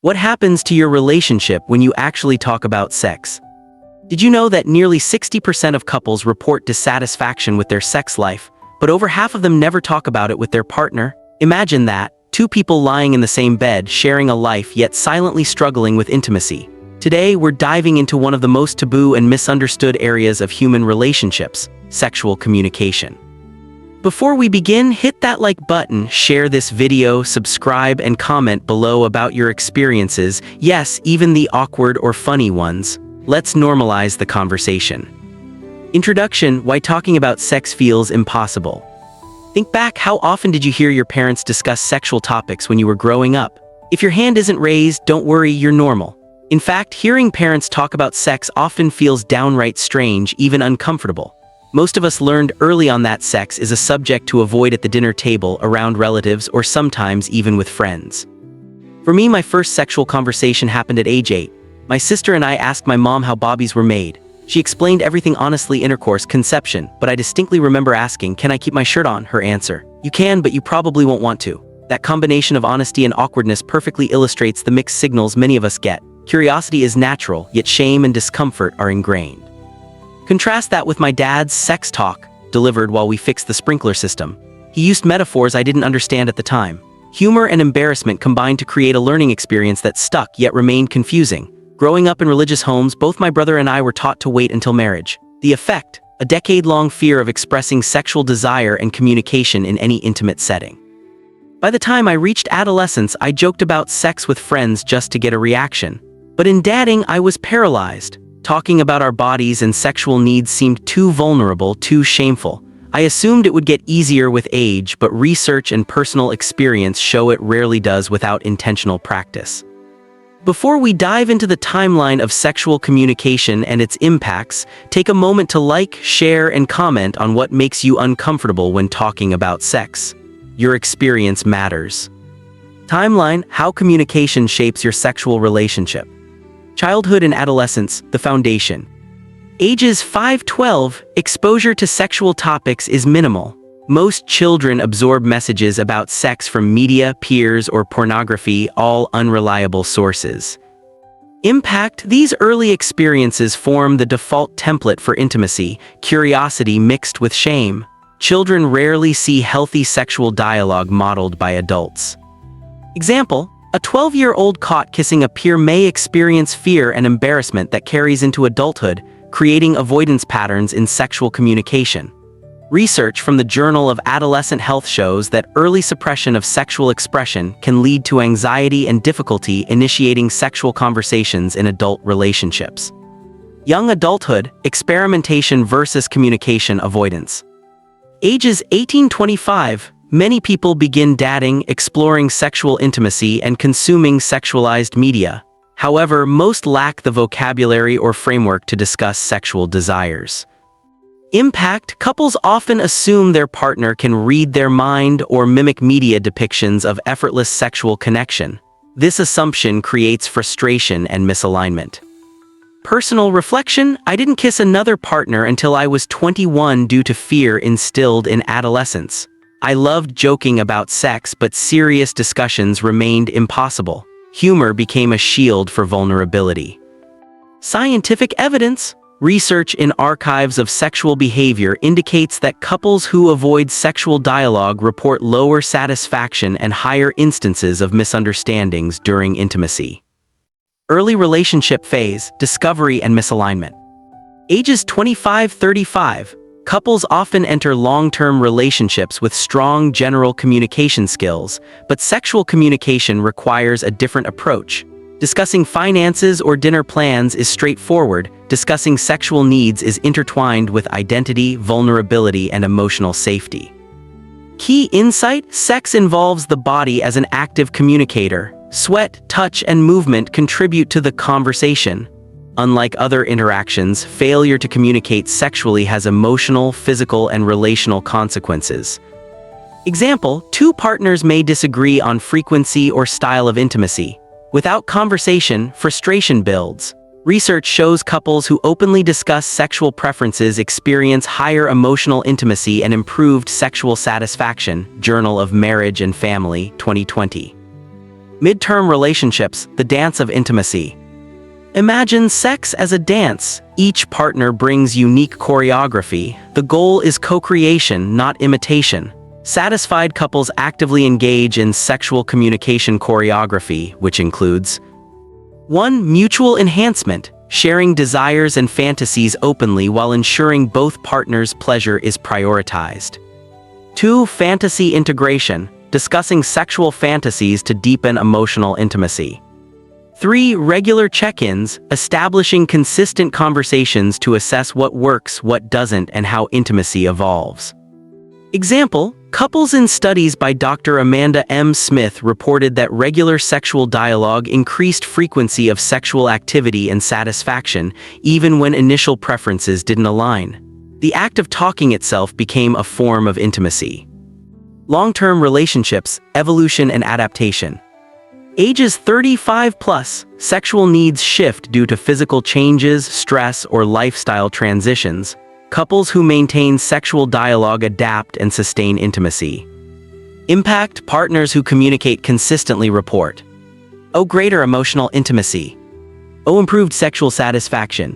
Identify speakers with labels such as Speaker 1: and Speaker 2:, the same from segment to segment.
Speaker 1: What happens to your relationship when you actually talk about sex? Did you know that nearly 60% of couples report dissatisfaction with their sex life, but over half of them never talk about it with their partner? Imagine that, two people lying in the same bed, sharing a life yet silently struggling with intimacy. Today, we're diving into one of the most taboo and misunderstood areas of human relationships, sexual communication. Before we begin, hit that like button, share this video, subscribe, and comment below about your experiences, yes, even the awkward or funny ones. Let's normalize the conversation. Introduction: why talking about sex feels impossible. Think back, how often did you hear your parents discuss sexual topics when you were growing up? If your hand isn't raised, don't worry, you're normal. In fact, hearing parents talk about sex often feels downright strange, even uncomfortable. Most of us learned early on that sex is a subject to avoid at the dinner table, around relatives, or sometimes even with friends. For me, my first sexual conversation happened at age 8. My sister and I asked my mom how bobbies were made. She explained everything honestly: intercourse, conception, but I distinctly remember asking, "Can I keep my shirt on?" Her answer: "You can, but you probably won't want to." That combination of honesty and awkwardness perfectly illustrates the mixed signals many of us get. Curiosity is natural, yet shame and discomfort are ingrained. Contrast that with my dad's sex talk, delivered while we fixed the sprinkler system. He used metaphors I didn't understand at the time. Humor and embarrassment combined to create a learning experience that stuck yet remained confusing. Growing up in religious homes, both my brother and I were taught to wait until marriage. The effect: a decade-long fear of expressing sexual desire and communication in any intimate setting. By the time I reached adolescence, I joked about sex with friends just to get a reaction. But in dating, I was paralyzed. Talking about our bodies and sexual needs seemed too vulnerable, too shameful. I assumed it would get easier with age, but research and personal experience show it rarely does without intentional practice. Before we dive into the timeline of sexual communication and its impacts, take a moment to like, share, and comment on what makes you uncomfortable when talking about sex. Your experience matters. Timeline: how communication shapes your sexual relationship. Childhood and adolescence, the foundation. Ages 5–12, exposure to sexual topics is minimal. Most children absorb messages about sex from media, peers, or pornography, all unreliable sources. Impact: these early experiences form the default template for intimacy, curiosity mixed with shame. Children rarely see healthy sexual dialogue modeled by adults. Example: a 12-year-old caught kissing a peer may experience fear and embarrassment that carries into adulthood, creating avoidance patterns in sexual communication. Research from the Journal of Adolescent Health shows that early suppression of sexual expression can lead to anxiety and difficulty initiating sexual conversations in adult relationships. Young adulthood, experimentation versus communication avoidance. Ages 18–25, many people begin dating, exploring sexual intimacy, and consuming sexualized media. However, most lack the vocabulary or framework to discuss sexual desires. Impact: couples often assume their partner can read their mind or mimic media depictions of effortless sexual connection. This assumption creates frustration and misalignment. Personal reflection: I didn't kiss another partner until I was 21 due to fear instilled in adolescence. I loved joking about sex, but serious discussions remained impossible. Humor became a shield for vulnerability. Scientific evidence: research in archives of sexual behavior indicates that couples who avoid sexual dialogue report lower satisfaction and higher instances of misunderstandings during intimacy. Early relationship phase, discovery and misalignment. Ages 25–35, couples often enter long-term relationships with strong general communication skills, but sexual communication requires a different approach. Discussing finances or dinner plans is straightforward. Discussing sexual needs is intertwined with identity, vulnerability, and emotional safety. Key insight: sex involves the body as an active communicator. Sweat, touch, and movement contribute to the conversation. Unlike other interactions, failure to communicate sexually has emotional, physical, and relational consequences. Example: two partners may disagree on frequency or style of intimacy. Without conversation, frustration builds. Research shows couples who openly discuss sexual preferences experience higher emotional intimacy and improved sexual satisfaction. Journal of Marriage and Family, 2020. Midterm relationships, the dance of intimacy. Imagine sex as a dance. Each partner brings unique choreography. The goal is co-creation, not imitation. Satisfied couples actively engage in sexual communication choreography, which includes 1. Mutual enhancement, sharing desires and fantasies openly while ensuring both partners' pleasure is prioritized. 2. Fantasy integration, discussing sexual fantasies to deepen emotional intimacy. 3. Regular check-ins, establishing consistent conversations to assess what works, what doesn't, and how intimacy evolves. Example, couples in studies by Dr. Amanda M. Smith reported that regular sexual dialogue increased frequency of sexual activity and satisfaction, even when initial preferences didn't align. The act of talking itself became a form of intimacy. Long-term relationships, evolution and adaptation. Ages 35 plus, sexual needs shift due to physical changes, stress, or lifestyle transitions. Couples who maintain sexual dialogue adapt and sustain intimacy. Impact, partners who communicate consistently report. O. Greater emotional intimacy. O. Improved sexual satisfaction.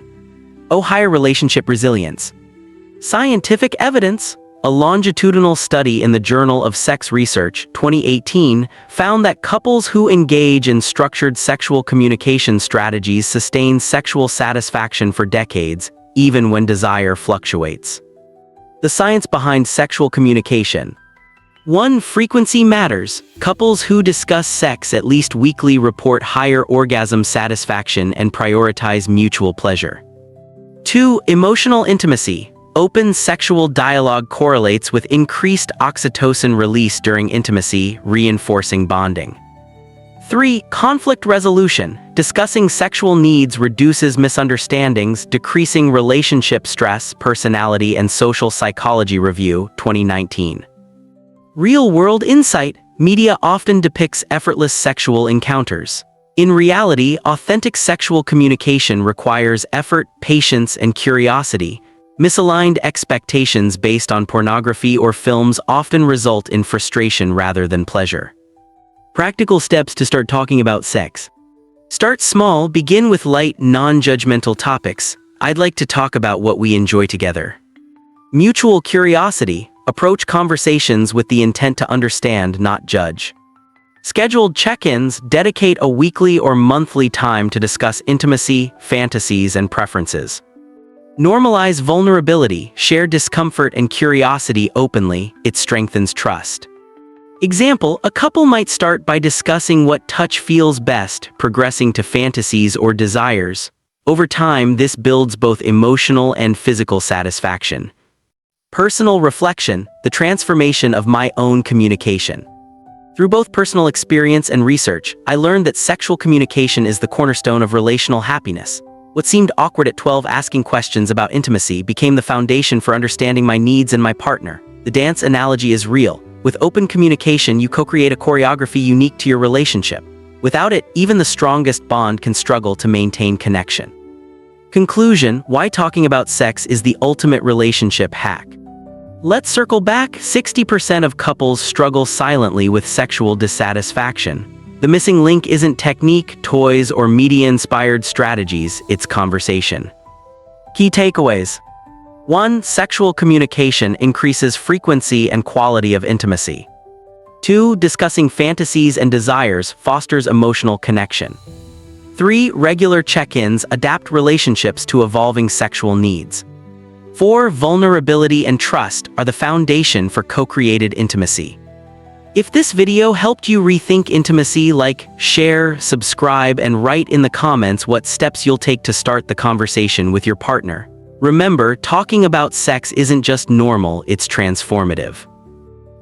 Speaker 1: O. Higher relationship resilience. Scientific evidence. A longitudinal study in the Journal of Sex Research, 2018, found that couples who engage in structured sexual communication strategies sustain sexual satisfaction for decades, even when desire fluctuates. The science behind sexual communication. 1. Frequency matters. Couples who discuss sex at least weekly report higher orgasm satisfaction and prioritize mutual pleasure. 2. Emotional intimacy. Open sexual dialogue correlates with increased oxytocin release during intimacy, reinforcing bonding. 3. Conflict resolution. Discussing sexual needs reduces misunderstandings, decreasing relationship stress, personality and social psychology review, 2019. Real-world insight. Media often depicts effortless sexual encounters. In reality, authentic sexual communication requires effort, patience, and curiosity. Misaligned expectations based on pornography or films often result in frustration rather than pleasure. Practical steps to start talking about sex. Start small, begin with light, non-judgmental topics. I'd like to talk about what we enjoy together. Mutual curiosity. Approach conversations with the intent to understand, not judge. Scheduled check-ins. Dedicate a weekly or monthly time to discuss intimacy, fantasies, and preferences. Normalize vulnerability, share discomfort and curiosity openly, it strengthens trust. Example, a couple might start by discussing what touch feels best, progressing to fantasies or desires. Over time, this builds both emotional and physical satisfaction. Personal reflection, the transformation of my own communication. Through both personal experience and research, I learned that sexual communication is the cornerstone of relational happiness. What seemed awkward at 12, asking questions about intimacy, became the foundation for understanding my needs and my partner. The dance analogy is real. With open communication, you co-create a choreography unique to your relationship. Without it, even the strongest bond can struggle to maintain connection. Conclusion: why talking about sex is the ultimate relationship hack. Let's circle back. 60% of couples struggle silently with sexual dissatisfaction. The missing link isn't technique, toys, or media-inspired strategies, it's conversation. Key takeaways. 1. Sexual communication increases frequency and quality of intimacy. 2. Discussing fantasies and desires fosters emotional connection. 3. Regular check-ins adapt relationships to evolving sexual needs. 4. Vulnerability and trust are the foundation for co-created intimacy. If this video helped you rethink intimacy, like, share, subscribe, and write in the comments what steps you'll take to start the conversation with your partner. Remember, talking about sex isn't just normal, it's transformative.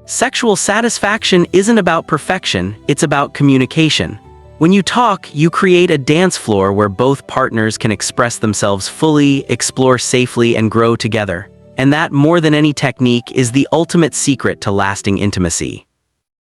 Speaker 1: Sexual satisfaction isn't about perfection, it's about communication. When you talk, you create a dance floor where both partners can express themselves fully, explore safely, and grow together. And that, more than any technique, is the ultimate secret to lasting intimacy.